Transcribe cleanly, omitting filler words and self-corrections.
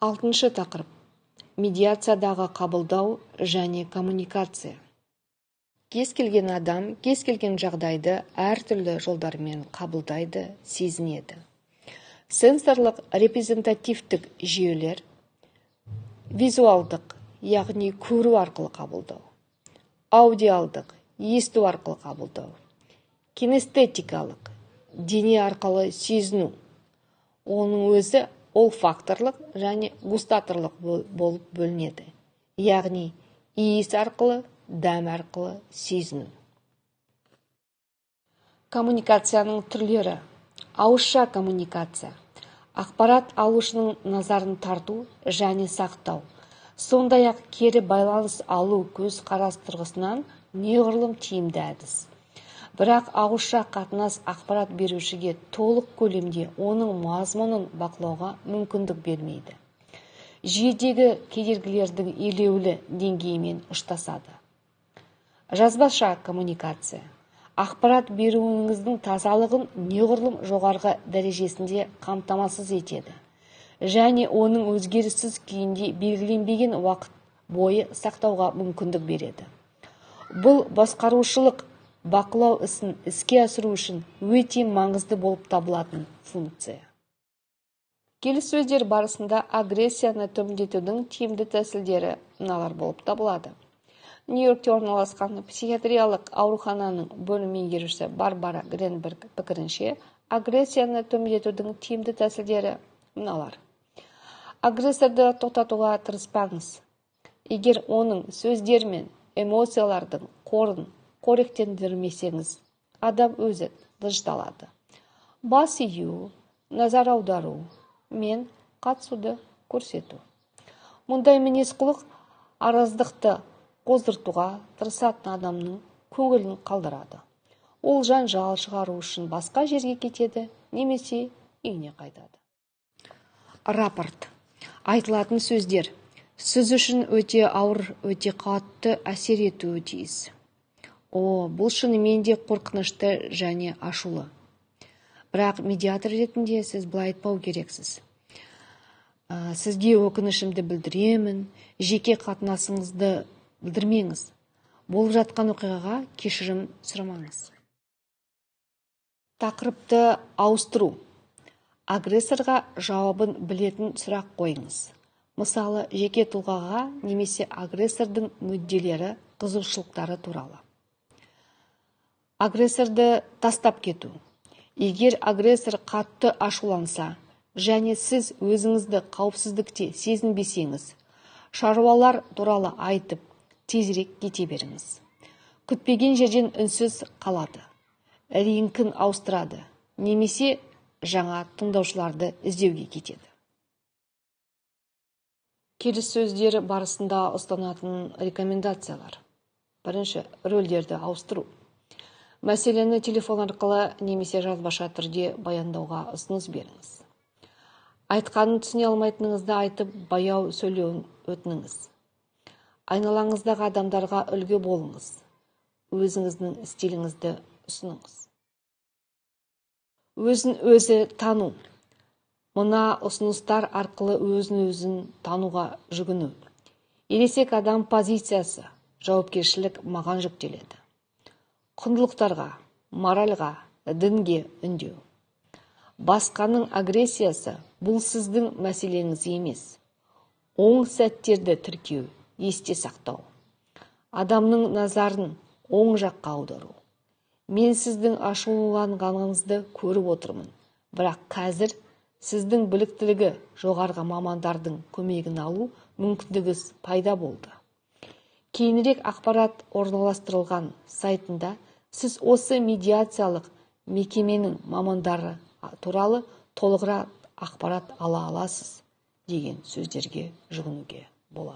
Алтыншы тақырып. Медиациядағы қабылдау және коммуникация. Кез келген адам, кез келген жағдайды әртүрлі жолдармен қабылдайды, сезінеді. Сенсорлық репрезентативтік жүйелер визуалдық, яғни көру арқылы қабылдау. Аудиалдық, есту арқылы қабылдау. Кинестетикалық, дене арқылы сезіну. Оның өзі олфакторлық және густаторлық болып бөлінеді. Яғни иіс арқылы, дәм арқылы сезіну. Коммуникацияның түрлері. Ауызша коммуникация. Ақпарат алушының назарын тарту және сақтау. Сондай-ақ кері байланыс алу көзқарас тұрғысынан неғұрлым тиімді әдіс. Бірақ ауызша қатынас ақпарат берушіге толық көлемде оның мазмұнын бақылауға мүмкіндік бермейді. Жүйедегі кедергілердің елеулі деңгейімен ұштасады. Жазбаша коммуникация. Ақпарат беруіңіздің тазалығын неғұрлым жоғарғы дәрежесінде қамтамасыз етеді. Және оның өзгеріссіз күйінде белгіленбеген уақыт бойы сақтауға мүмкіндік береді. Бұл басқарушылық бақылау ісін іске асыру үшін өте маңызды болып табылатын функция. Келіссөздер барысында агрессияны төмендетудің тиімді тәсілдері мыналар болып табылады. Нью-Йоркте орналасқан психиатриялық аурухананың бөлім меңгерушісі Барбара Гренберг пікірінше, агрессияны төмендетудің тиімді тәсілдері мыналар. Агрессорды тоқтатуға тырыспаңыз. Егер оның сөздер мен эмоциялардың қорын қоректендірмесеңіз, адам өзі тынышталады. Бас ию, назар аудару мен қатысуды көрсету. Мұндай мінез-құлық араздықты қоздыртуға тырысатын адамның көңілін қалдырады. Ол жанжал шығару үшін басқа жерге кетеді, немесе үйіне қайтады. Рапорт. Айтылатын сөздер сіз үшін өте ауыр, өте қатты әсер етуі тиіс. Бұл шынымен де қорқынышты және ашулы. Бірақ медиатор ретінде сіз былай айтпау керексіз. Сізге өкінішімді білдіремін, жеке қатынасыңызды білдірмеңіз. Болып жатқан оқиғаға кешірім сұрамаңыз. Тақырыпты ауыстыру. Агрессорға жауабын білетін сұрақ қойыңыз. Мысалы, жеке тұлғаға немесе агрессордың мүдделері, қызығушылықтары туралы. Агрессорды тастап кету. Егер агрессор қатты ашуланса және сіз өзіңізді қауіпсіздікте сезінбесеңіз, шаруалар туралы айтып, тезірек кете беріңіз. Күтпеген жерден үнсіз қалады. Реңкін ауыстырады, немесе жаңа тыңдаушыларды іздеуге кетеді. Келіссөздер барысында ұстанатын рекомендациялар. Бірінші, рөлдерді ауыстыру. Мәселені телефон арқылы немесе жазбаша түрде баяндауға ұсыныс беріңіз. Айтқанын түсіне алмайтыныңызды айтып, баяу сөйлеуін өтініңіз. Айналаңыздағы адамдарға үлгі болыңыз. Өзіңіздің стиліңізді ұсыныңыз. Өзін-өзі тану. Мына ұсыныстар арқылы өзін-өзін тануға жүгіну. Ересек адам позициясы, жауапкершілік маған жүктеледі. Құндылықтарға, моральға, дінге үндеу. Басқаның агрессиясы бұл сіздің мәселеңіз емес. Оң сәттерді тіркеу, есте сақтау. Адамның назарын оң жаққа аудару. Мен сіздің ашуланғаныңызды көріп отырмын, бірақ қазір сіздің біліктілігі жоғарғы мамандардың көмегін алу мүмкіндігіңіз пайда болды. Кейінірек ақпарат орналастырылған сайтында сіз осы медиациялық мекеменің мамандары туралы толығырақ ақпарат ала аласыз деген сөздерге жүгінуге болады.